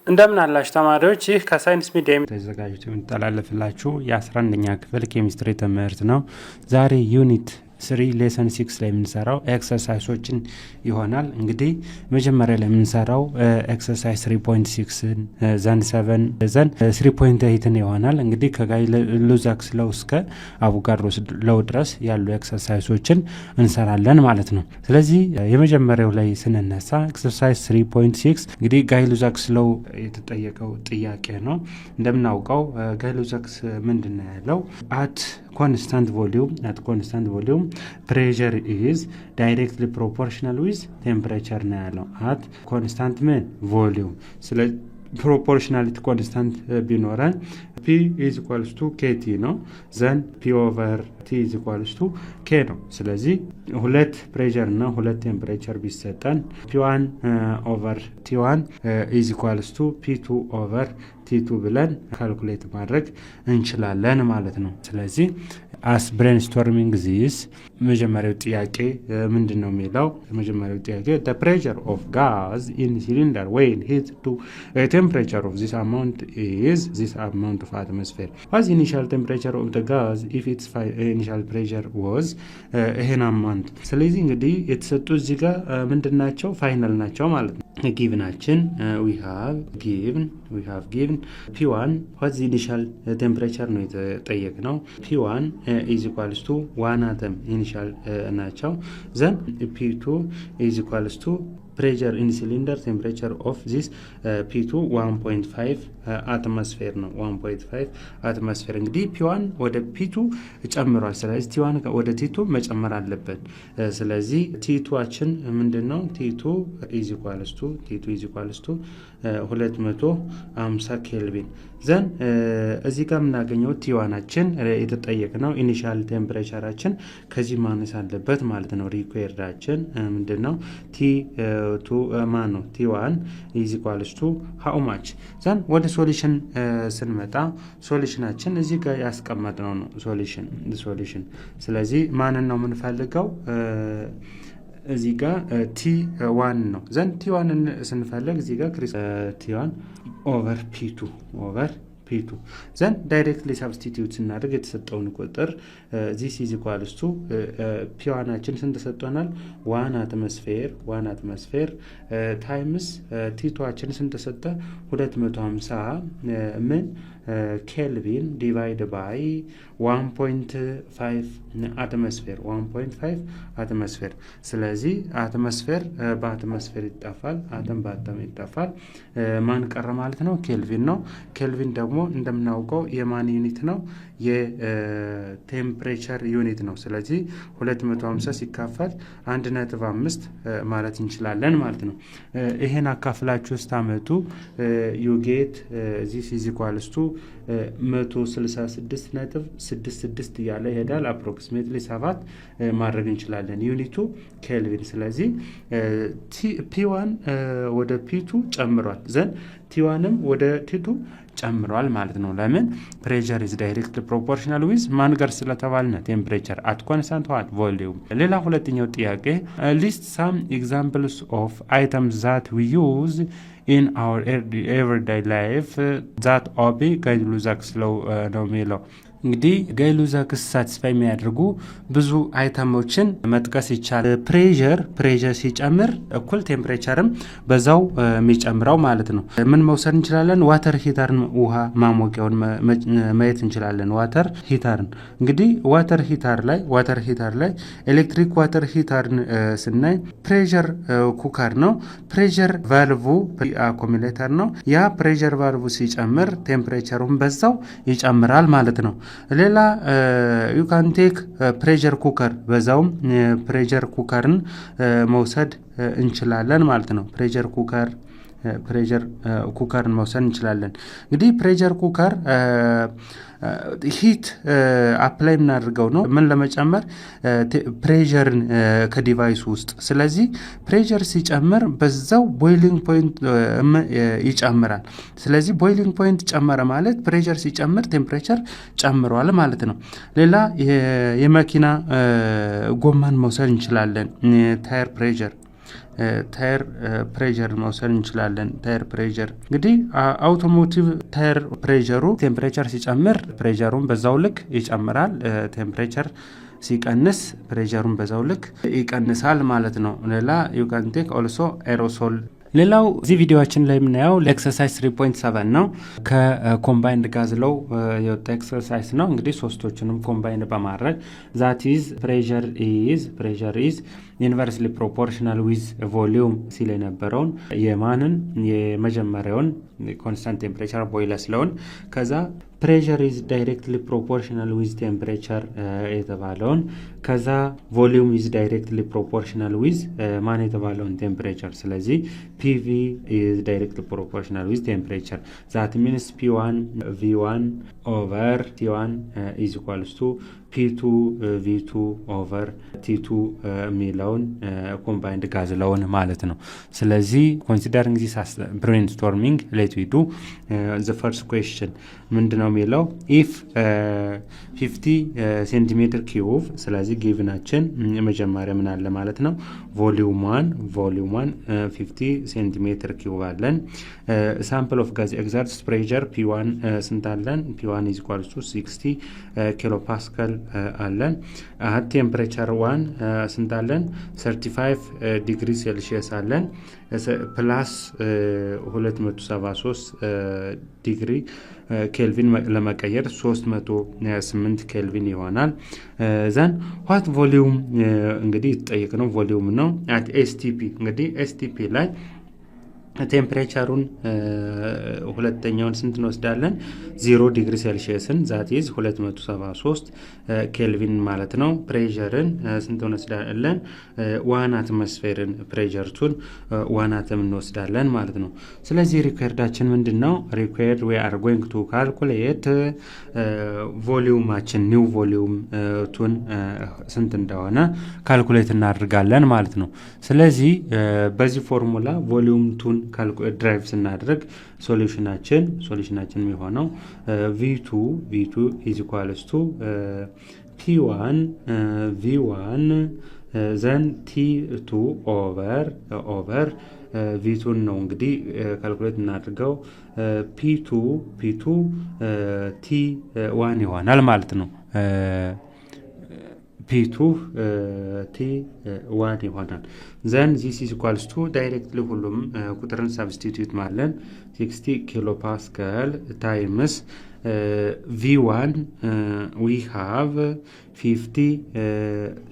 እንደምን አላችሁ ተማሪዎች፣ ይህ ከሳይንስ ሚዲያ ተዘጋጅቶ የሚተላለፍላችሁ የ11ኛ ክፍል ኬሚስትሪ ትምህርት ነው። ዛሬ ዩኒት 3 ሌሰን 6 ላይ የምንሰራው ኤክሰርሳይሶችን ይሆናል። እንግዲህ መጀመሪያ ላይ የምንሰራው ኤክሰርሳይዝ 3.6 ዘን 7 ዘን 3.8 ይሆናል። እንግዲህ ከጋይ-ሉዛክስ ሎው እስከ አቮጋድሮስ ሎው ድረስ ያሉ ኤክሰርሳይሶችን እንሰራለን ማለት ነው። ስለዚህ የመጀመሪያው ላይ ስንነሳ ኤክሰርሳይዝ 3.6 እንግዲህ ጋይ-ሉዛክስ ሎው የተጠየቀው ጥያቄ ነው። እንደምናውቀው ጋይ-ሉዛክስ ምንድን ነው ያለው? አት constant volume pressure is directly proportional with temperature ነው ያለው። at constant volume ስለ ፕሮፖርሽናሊቲ ኮንስታንት ቢኖረን P is equals to KT ነው። ዘን P over T is equals to K ነው። ስለዚህ ሁለት ፕሬሸር እና ሁለት ቴምፕሬቸር ቢሰጠን P1 over T1 is equals to P2 over T2 ብለን ካልኩሌት ማድረግ እንችላለን ማለት ነው። ስለዚህ as brainstorming this መጀመሪያው ጥያቄ ምንድነው የሚለው? መጀመሪያው ጥያቄ the pressure of gas in cylinder when heat to a temperature of this amount is this amount of atmosphere. What's the initial temperature of the gas if its initial pressure was ይሄን amount? ስለዚህ እንግዲህ የተሰጡ እዚህ ጋር ምንድናቸው? ፋይናል ናቸው ማለት ነው። ጊቭናችን we have given P1 what's the initial temperature ነው የተጠየቅነው። P1 is equals to 1 atom initial ናቸው። then P2 is equals to pressure in cylinder temperature of this P2 1.5 atmosphere ነው። 1.5 atmosphere እንግዲህ P1 ወደ P2 ጨምሯል። ስለዚህ T1 ወደ T2 መጨመር አለበት። ስለዚህ T2አችን ምንድነው? T2 is equals to 250 ኬልቪን። ዘን እዚህ ጋር የምናገኘው T1አችን የተጠየቅነው ኢኒሻል ቴምፕሬቸራችን ከዚህ ማነስ አለበት ማለት ነው። ሪኩዌርዳችን ምንድነው? T2 ማነው? T1 is equals to how much? ዘን ወደ ሶሉሽን ስንመጣ ሶሉሽናችን እዚህ ጋር ያስቀመጥነው ነው ሶሉሽን። ስለዚህ ማንን ነው የምንፈልገው? እዚህ ጋር T1 ነው። ዘን T1 ስንፈልግ እዚህ ጋር T1 over P2 ዘን ዳይሬክትሊ ሳብስቲቲዩት ስናደርግ የተሰጠውን ቁጥር this is equals to P1አችን ስንት ተሰጥቷናል? 1 አትሞስፌር ታይምስ T2አችን ስንት ተሰጠ? 250 ኬልቪን ዲቫይድ ባይ 1.5 አትሞስፌር። ስለዚህ አትሞስፌር በአትሞስፌር ይጣፋል፣ አተም በአተም ይጣፋል። ማን ቀረ ማለት ነው? ኬልቪን ነው። ኬልቪን ደግሞ እንደምናውቀው የማን ዩኒት ነው? የቴምፕሬቸር ዩኒት ነው። ስለዚህ 250 ሲካፈል 1.5 ማለት እንችላለን ማለት ነው። ይሄን አካፍላችሁ ስታመጡ you get this is equals to 166.66 እያለ ይሄዳል። አፕሮክሲሜትሊ 7 ማድረግ እንችላለን ዩኒቱ ኬልቪን። ስለዚህ P1 ወደ P2 ጨምሯል። ዘን T1ም ወደ T2 ጨምሯል ማለት ነው። ለምን? pressure is directly proportional with ማን ጋር ስለተባልነ temperature at constant volume። ሌላ ሁለተኛው ጥያቄ list some examples of items that we use in our everyday life that obey ጋይ-ሉዛክስ ሎው ነው የሚለው። እንግዲህ ጋይ-ሉዛክስ ሳቲስፋይ የሚያደርጉ ብዙ አይተሞችን መጥቀስ ይቻላል። ፕሬሸር ሲጨምር እኩል ቴምፕሬቸርም በዛው የሚጨምረው ማለት ነው። ምን መውሰድ እንችላለን? ዋተር ሂተርን፣ ውሃ ማሞቂያውን ማየት እንችላለን። ዋተር ሂተርን እንግዲህ ዋተር ሂተር ላይ ኤሌክትሪክ ዋተር ሂተርን ስናይ ፕሬሸር ኩከር ነው። ፕሬሸር ቫልቭ አኮሙሌተር ነው። ያ ፕሬሸር ቫልቭ ሲጨምር ቴምፕሬቸሩን በዛው ይጨምራል ማለት ነው። ሌላ you can take pressure cooker በዛውም ፕሬሸር ኩከርን መውሰድ እንችላለን ማለት ነው። ፕሬሸር ኩከርን መውሰድ እንችላለን። እንግዲህ ፕሬሸር ኩከር ሂት አፕላይ የምናደርገው ነው ምን ለመጨመር? ፕሬሸርን ከዲቫይስ ውስጥ። ስለዚህ ፕሬሸር ሲጨምር በዛው ቦይሊንግ ፖይንት ይጨምራል። ስለዚህ ቦይሊንግ ፖይንት ጨመረ ማለት ፕሬሸር ሲጨምር ቴምፕሬቸር ጨምሯል ማለት ነው። ሌላ የመኪና ጎማን መውሰድ እንችላለን። ታየር ፕሬሸር ታየር ፕሬዠር መውሰድ እንችላለን። ታየር ፕሬዠር እንግዲህ አውቶሞቲቭ ታየር ፕሬዠሩ ቴምፕሬቸር ሲጨምር ፕሬዠሩን በዛው ልክ ይጨምራል። ቴምፕሬቸር ሲቀንስ ፕሬዠሩን በዛው ልክ ይቀንሳል ማለት ነው። ሌላ ዩ ካን ቴክ ኦልሶ ኤሮሶል። ሌላው እዚህ ቪዲዮችን ላይ የምናየው ኤክሰርሳይዝ 3.7 ነው። ከኮምባይንድ ጋዝ ሎው የወጣ ኤክሰርሳይዝ ነው። እንግዲህ ሶስቶቹንም ኮምባይንድ በማድረግ ዛት ኢዝ ፕሬዠር ኢዝ ኢንቨርስሊ ፕሮፖርሽናል ዊዝ ቮሊዩም ሲል የነበረውን የማንን የመጀመሪያውን ኮንስታንት ቴምፕሬቸር ቦይለር ስለሆን ከዛ ፕሬዠር ኢዝ ዳይሬክትሊ ፕሮፖርሽናል ዊዝ ቴምፕሬቸር የተባለውን ከዛ ቮሊዩም ኢዝ ዳይሬክትሊ ፕሮፖርሽናል ዊዝ ማን የተባለውን ቴምፕሬቸር። ስለዚህ ፒቪ ኢዝ ዳይሬክትሊ ፕሮፖርሽናል ዊዝ ቴምፕሬቸር ዛት ሚንስ ፒ1 ቪ1 ኦቨር ቲ1 ኢዝ ኢኳልስ ቱ ፒ2 ቪ2 ኦቨር ቲ2 የሚለውን ኮምባይንድ ጋዝ ሎውን ማለት ነው። ስለዚህ ኮንሲደሪንግ ዚስ ብሬንስቶርሚንግ ሌት ዊ ዱ ዘ ፈርስት ኩዌስችን ምንድነው የሚለው ኢፍ 50 ሴንቲሜትር ኪዩብ። ስለዚህ ጊቭናችን መጀመሪያ ምን አለ ማለት ነው ቮሊዩም 1 50 ሴንቲሜትር ኪዩብ አለን። ሳምፕል ኦፍ ጋዝ ኤግዛርትስ ፕሬዠር ፒ1 ስንት አለን? ፒ1 ኢዝ ኢኳልስ ቱ 60 ኪሎ ፓስካል አለን። አት ቴምፕሬቸር 1 ስንት አለን? 35 ዲግሪ ሴልሺየስ አለን ፕላስ 273 ዲግሪ ኬልቪን ለመቀየር 308 ኬልቪን ይሆናል። ዘን ዋት ቮሊዩም እንግዲህ ይጠየቅ ነው ቮሊዩም ነው አት ኤስቲፒ። እንግዲህ ኤስቲፒ ላይ ቴምፕሬቸሩን ሁለተኛውን ስንት እንወስዳለን? 0 ዲግሪ ሴልሺየስን ዛት ኢዝ 273 ኬልቪን ማለት ነው። ፕሬዠርን ስንት እንወስዳለን? 1 አትሞስፌርን ፕሬዠርቱን 1 አተም እንወስዳለን ማለት ነው። ስለዚህ ሪኳየርዳችን ምንድነው? ሪኳየርድ ዊ አር ጎይንግ ቱ ካልኩሌት ቮሊዩማችን ኒው ቮሊዩም ቱን ስንት እንደሆነ ካልኩሌት እናደርጋለን ማለት ነው። ስለዚህ በዚህ ፎርሙላ ቮሊዩም ቱን ድራይቭ ስናደርግ ሶሉሽናችን የሚሆነው v2 is equals to p1 v1 then t2 over v2 ነው እንግዲህ ካልኩሌት እናድርገው p2 t1 ይሆናል ማለት ነው። ፒ2 ቲ1 ይሆናል። ዘን ዚስ ኢዝ ኢኳልስ ቱ ዳይሬክትሊ ሁሉም ቁጥርን ሳብስቲቱት ማለን 60 ኪሎ ፓስካል ታይምስ v1 we have 50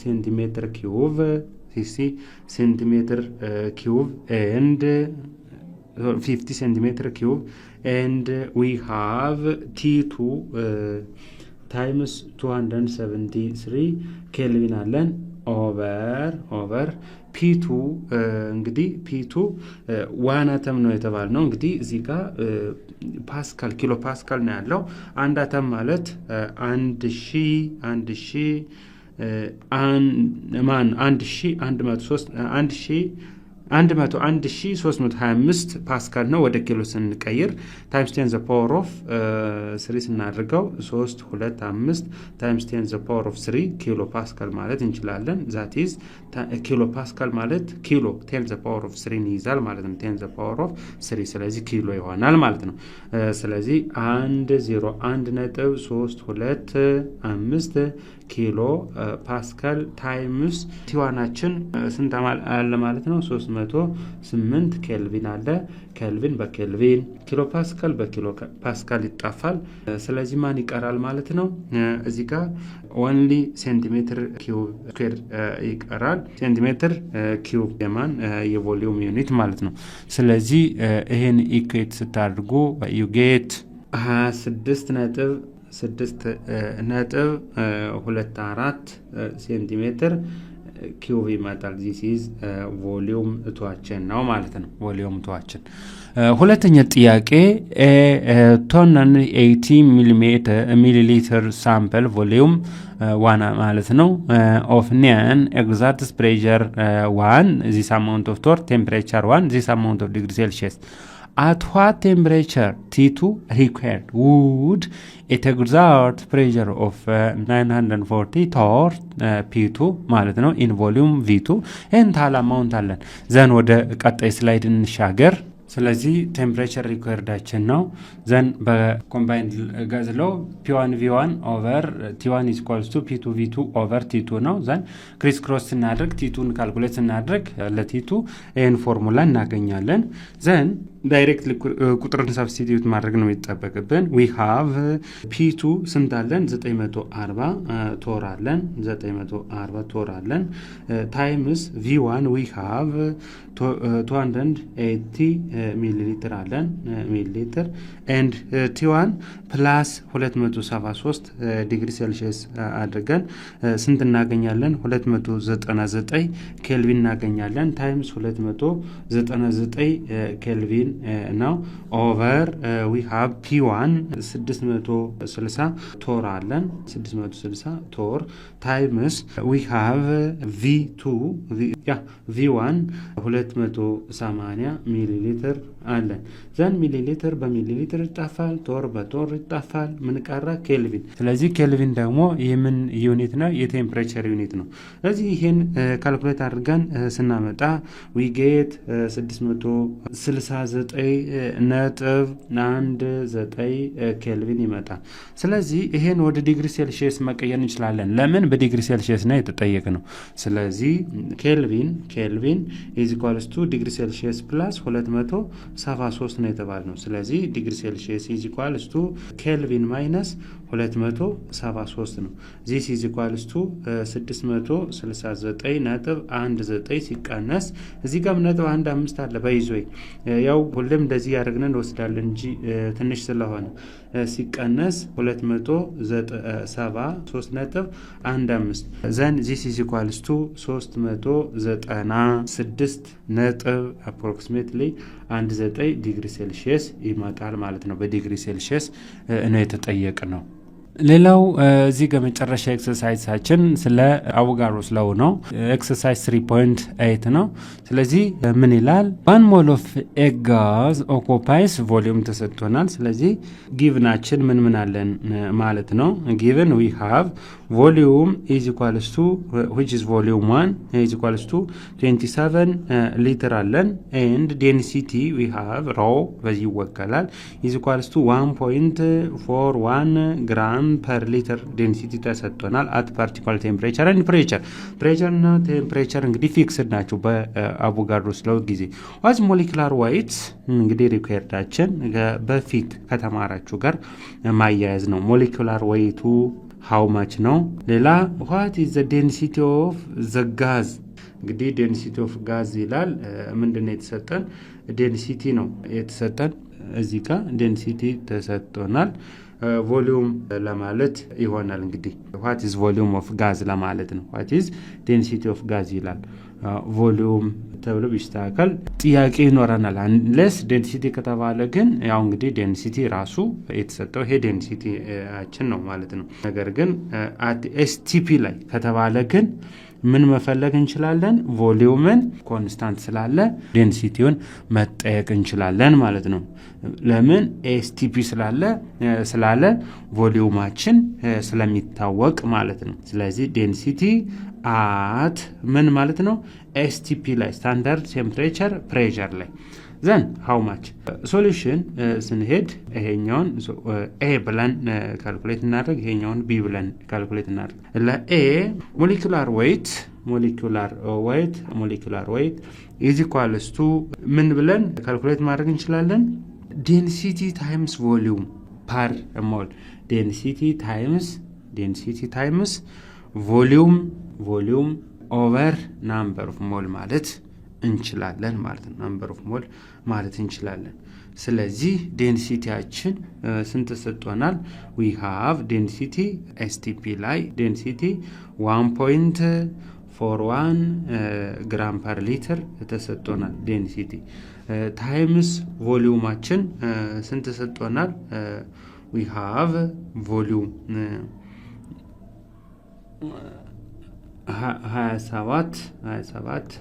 ሴንቲሜትር ኪዩብ 60 ሴንቲሜትር ኪዩብ and 50 ሴንቲሜትር ኪዩብ and we have t2 ታይምስ 273 ኬልቪን አለን ኦቨር ፒ2 እንግዲህ ፒ2 ዋን አተም ነው የተባልነው። እንግዲህ እዚህ ጋር ፓስካል ኪሎ ፓስካል ነው ያለው። አንድ አተም ማለት 1325 ፓስካል ነው። ወደ ኪሎ ስንቀይር ታይምስ 10 ዘ ፓወር ኦፍ 3 ስናደርገው 325 ታይምስ 10 ዘ ፓወር ኦፍ 3 ኪሎ ፓስካል ማለት እንችላለን። ዛት ኢዝ ኪሎ ፓስካል ማለት ኪሎ 10 ዘ ፓወር ኦፍ 3 ይይዛል ማለት ነው። 10 ዘ ፓወር ኦፍ 3 ስለዚህ ኪሎ ይሆናል ማለት ነው። ስለዚህ 101.325 ኪሎ ፓስካል ታይምስ ቲዋናችን ስንት አለ ማለት ነው? 308 ኬልቪን አለ። ኬልቪን በኬልቪን ኪሎ ፓስካል በኪሎ ፓስካል ይጣፋል። ስለዚህ ማን ይቀራል ማለት ነው? እዚህ ጋር ኦንሊ ሴንቲሜትር ኪዩብ ስኩዌር ይቀራል። ሴንቲሜትር ኪዩብ የማን የቮሊዩም ዩኒት ማለት ነው። ስለዚህ ይሄን ኢኩዌት ስታደርጉ ዩ ጌት 26.24 ሴንቲሜትር ኪዩብ ይመጣል። ዚስ ኢዝ ቮሊዩም ቷችን ነው ማለት ነው። ቮሊዩም ቷችን ሁለተኛ ጥያቄ ቶን 80 ሚሊ ሊትር ሳምፕል ቮሊዩም ዋና ማለት ነው ኦፍ ኒያን ኤግዛክት ፕሬዠር 1 ዚስ አማውንት ኦፍ ቶር ቴምፕሬቸር 1 ዚስ አማውንት ኦፍ ዲግሪ ሴልሺየስ at what temperature T2 required would it exert pressure of 940 torr P2 ማለት ነው in volume V2 እንታላ አማውንት አለን። ዘን ወደ ቀጣይ ስላይድ እንሻገር። ስለዚህ ቴምፕሬቸር ሪኳየርዳችን ነው። ዘን በኮምባይንድ ጋዝ ሎው P1 V1 ኦቨር T1 is equals to P2 V2 ኦቨር T2 ነው። ዘን ክሪስ ክሮስ ስናደርግ T2ን ካልኩሌት ስናደርግ ለT2 ይህን ፎርሙላ እናገኛለን። ዘን ዳይሬክት ቁጥርን ሰብስቲቲዩት ማድረግ ነው የሚጠበቅብን። ዊ ሃቭ P2 ስንት አለን? 940 ቶር አለን። 940 ቶር አለን ታይምስ V1 ዊ ሃቭ 280 ሚሊ ሊትር አለን ሚሊሊትር ኤንድ T1 ፕላስ 273 ዲግሪ ሴልሺየስ አድርገን ስንት እናገኛለን? 299 ኬልቪን እናገኛለን ታይምስ 299 ኬልቪን ነው ኦቨር ዊ ሃቭ P1 660 ቶር አለን 660 ቶር ታይምስ ዊ ሃቭ V1 280 ሚሊ ሊትር አለን። ዘን ሚሊ ሊትር በሚሊ ሊትር ይጣፋል፣ ቶር በቶር ይጣፋል። ምን ቀረ? ኬልቪን። ስለዚህ ኬልቪን ደግሞ የምን ዩኒት ነው? የቴምፕሬቸር ዩኒት ነው። ስለዚህ ይሄን ካልኩሌት አድርገን ስናመጣ ዊ ጌት 669.19 ኬልቪን ይመጣል። ስለዚህ ይሄን ወደ ዲግሪ ሴልሺየስ መቀየር እንችላለን። ለምን? በዲግሪ ሴልሺየስ ነው የተጠየቀ ነው። ስለዚህ ኬልቪን ኢዝ ኢኳልስ ቱ ዲግሪ ሴልሺየስ ፕላስ 273 ነው የተባልነው። ስለዚህ ዲግሪ ሴልሺየስ ኢዝ ኢኳልስ ቱ ኬልቪን ማይነስ 273 ነው። ዚስ ኢዝ ኢኳልስ ቱ 669.19 ሲቀነስ እዚህ ጋር ነጥብ 15 አለ በይዞይ ያው ሁሉም እንደዚህ ያደርግነን እንወስዳለን እንጂ ትንሽ ስለሆነ ሲቀነስ 273.15 ዘን ዚስ ኢዝ ኢኳልስ ቱ 396 ነጥብ አፕሮክሲሜትሊ 19 ዲግሪ ሴልሺየስ ይመጣል ማለት ነው። በዲግሪ ሴልሺየስ ነው የተጠየቀ ነው። ሌላው እዚህ ጋር መጨረሻ ኤክሰርሳይዛችን ስለ አቮጋድሮስ ሎው ነው። ኤክሰርሳይዝ 3.8 ነው። ስለዚህ ምን ይላል? 1 ሞል ኦፍ ኤግ ጋዝ ኦኩፓይስ ቮሊዩም ተሰጥቶናል። ስለዚህ ጊቭናችን ምን አለን ማለት ነው። ጊቭን ዊ ሃቭ ቮሊዩም ኢዝ ኢኳልስ ቱ which is volume 1 is equals to 27 ሊትር አለን and density we have rho በዚህ ይወከላል is equals to 1.41 ግራም ፐር ሊትር ዴንሲቲ ተሰጥቶናል። አት ፓርቲኩላር ቴምፕሬቸር ኤንድ ፕሬሸር እና ቴምፕሬቸር እንግዲህ ፊክስድ ናቸው በአቮጋድሮስ ሎው ጊዜ። ዋዝ ሞሊኩላር ዌይት እንግዲህ ሪኳየርዳችን በፊት ከተማራችሁ ጋር ማያያዝ ነው። ሞሊኩላር ዌይቱ ሃው ማች ነው። ሌላ what is the density of the gas እንግዲህ ዴንሲቲ ኦፍ ጋዝ ይላል። ምንድነው የተሰጠን? ዴንሲቲ ነው የተሰጠን። እዚህ ጋር ዴንሲቲ ተሰጥቶናል። ቮሊዩም ለማለት ይሆናል እንግዲህ what is volume of gas ለማለት ነው። what is density of gas ይላል። ቮሊዩም ተብሎ ቢስተካከል ጥያቄ ይኖረናል። አንለስ ዴንሲቲ ከተባለ ግን ያው እንግዲህ ዴንሲቲ ራሱ የተሰጠው ይሄ ዴንሲቲያችን ነው ማለት ነው። ነገር ግን at STP ላይ ከተባለ ግን ምን መፈለግ እንችላለን? ቮሊዩምን ኮንስታንት ስላለ ዴንሲቲውን መጠየቅ እንችላለን ማለት ነው። ለምን? ኤስቲፒ ስላለ ቮሊዩማችን ስለሚታወቅ ማለት ነው። ስለዚህ ዴንሲቲ አት ምን ማለት ነው? ኤስቲፒ ላይ ስታንዳርድ ቴምፕሬቸር ፕሬሸር ላይ ዘን ሃው ማች ሶሉሽን ስንሄድ ይሄኛውን ኤ ብለን ካልኩሌት እናደርግ፣ ይሄኛውን ቢ ብለን ካልኩሌት እናደርግ። ለኤ ሞሊኩላር ዌይት ኢዝ ኢኳልስ ቱ ምን ብለን ካልኩሌት ማድረግ እንችላለን? ዴንሲቲ ታይምስ ቮሊዩም ፐር ሞል ዴንሲቲ ታይምስ ቮሊዩም ኦቨር ናምበር ኦፍ ሞል ማለት እንችላለን ማለት ነው። ናምበር ኦፍ ሞል ማለት እንችላለን። ስለዚህ ዴንሲቲያችን ስንት ተሰጥቶናል? ዊ ሃቭ ዴንሲቲ ኤስቲፒ ላይ ዴንሲቲ 1.41 ግራም ፐር ሊትር ተሰጥቶናል። ዴንሲቲ ታይምስ ቮሊዩማችን ስንት ተሰጥቶናል? ዊ ሃቭ ቮሊዩም 27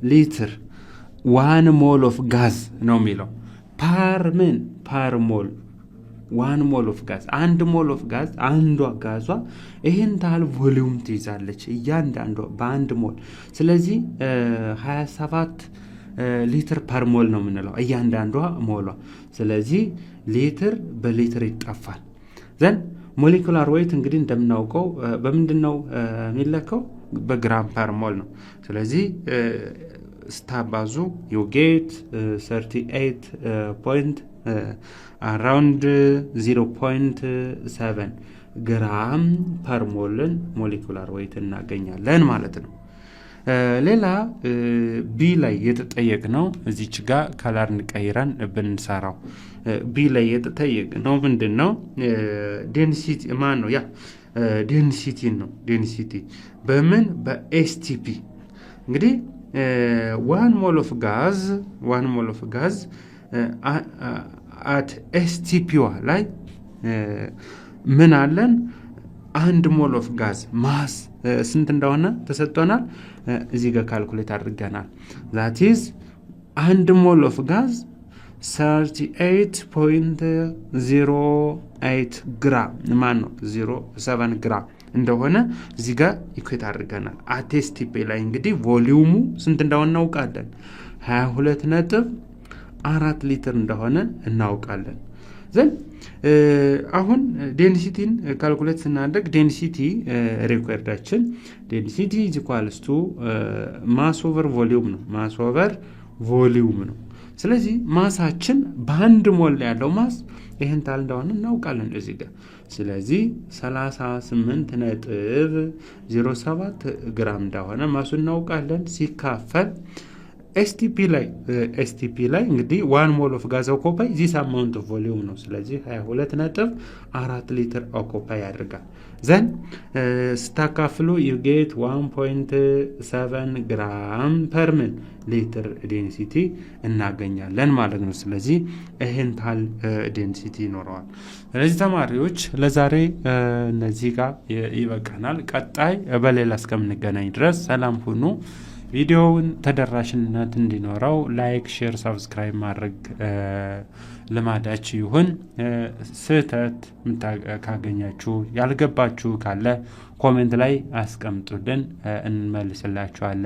ሊትር 1 ሞል ኦፍ ጋዝ ነው የሚለው ፓር ሞል 1 ሞል ኦፍ ጋዝ 1 ሞል ኦፍ ጋዝ አንዷ ጋዟ ይሄን ታህል ቮሊዩም ትይዛለች እያንዳንዷ በ1 ሞል። ስለዚህ 27 ሊትር ፐር ሞል ነው የምንለው እያንዳንዷ ሞሏ። ስለዚህ ሊትር በሊትር ይጠፋል። ዘን ሞሌኩላር ዌይት እንግዲህ እንደምናውቀው በምንድነው የሚለካው? በግራም ፐር ሞል ነው። ስለዚህ ስታባዙ you get 38 point around 0.7 ግራም ፐር ሞልን ሞሌኩላር ዌይት እናገኛለን ማለት ነው። ሌላ ቢ ላይ የተጠየቅነው እዚች ጋር ካላር እንቀይረን ብንሰራው ቢ ላይ የተጠየቅነው ምንድነው? ዴንሲቲ ማን ነው? ያ ዴንሲቲ ነው። ዴንሲቲ በምን? በኤስቲፒ እንግዲህ 1 ሞል ኦፍ ጋዝ አት ኤስቲፒዋ ላይ ምን አለን? 1 ሞል ኦፍ ጋዝ ማስ ስንት እንደሆነ ተሰጥቶናል። እዚህ ጋር ካልኩሌት አድርገናል። that is 1 ሞል ኦፍ ጋዝ 38.08 ግራም ማን ነው 07 ግራም እንደሆነ እዚህ ጋር ኢኩዌት አድርገናል። አቴስቲፔ ላይ እንግዲህ ቮሊዩሙ ስንት እንደሆነ እናውቃለን። 22.4 ሊትር እንደሆነ እናውቃለን። ዘን አሁን ዴንሲቲን ካልኩሌት ስናደርግ ዴንሲቲ ሪኳየርዳችን ዴንሲቲ is equals to ማስ ኦቨር ቮሊዩም ነው። ማስ ኦቨር ቮሊዩም ነው። ስለዚህ ማሳችን በ1 ሞል ላይ ያለው ማስ ይሄን ታህል እንደሆነ እናውቃለን እዚህ ጋር። ስለዚህ 38.07 ግራም እንደሆነ ማሱ እናውቃለን። ሲካፈል ኤስቲፒ ላይ እንግዲህ 1 ሞል ኦፍ ጋዝ ኦኮፓይ ዚስ አማውንት ኦፍ ቮሊዩም ነው። ስለዚህ 22.4 ሊትር ኦኮፓይ ያደርጋል። ዘን ስታካፍሉ you get 1.7 ግራም ፐር ምን ሊትር ዴንሲቲ እናገኛለን ማለት ነው። ስለዚህ ይሄን ታህል ዴንሲቲ ይኖረዋል። ስለዚህ ተማሪዎች ለዛሬ እነዚህ ጋር ይበቃናል። ቀጣይ በሌላ እስከምንገናኝ ድረስ ሰላም ሁኑ። ቪዲዮውን ተደራሽነት እንዲኖረው ላይክ፣ ሼር፣ ሰብስክራይብ ማድረግ ልማዳችሁ ይሁን። ስህተት ካገኛችሁ ያልገባችሁ ካለ ኮሜንት ላይ አስቀምጡልን፣ እንመልስላችኋለን።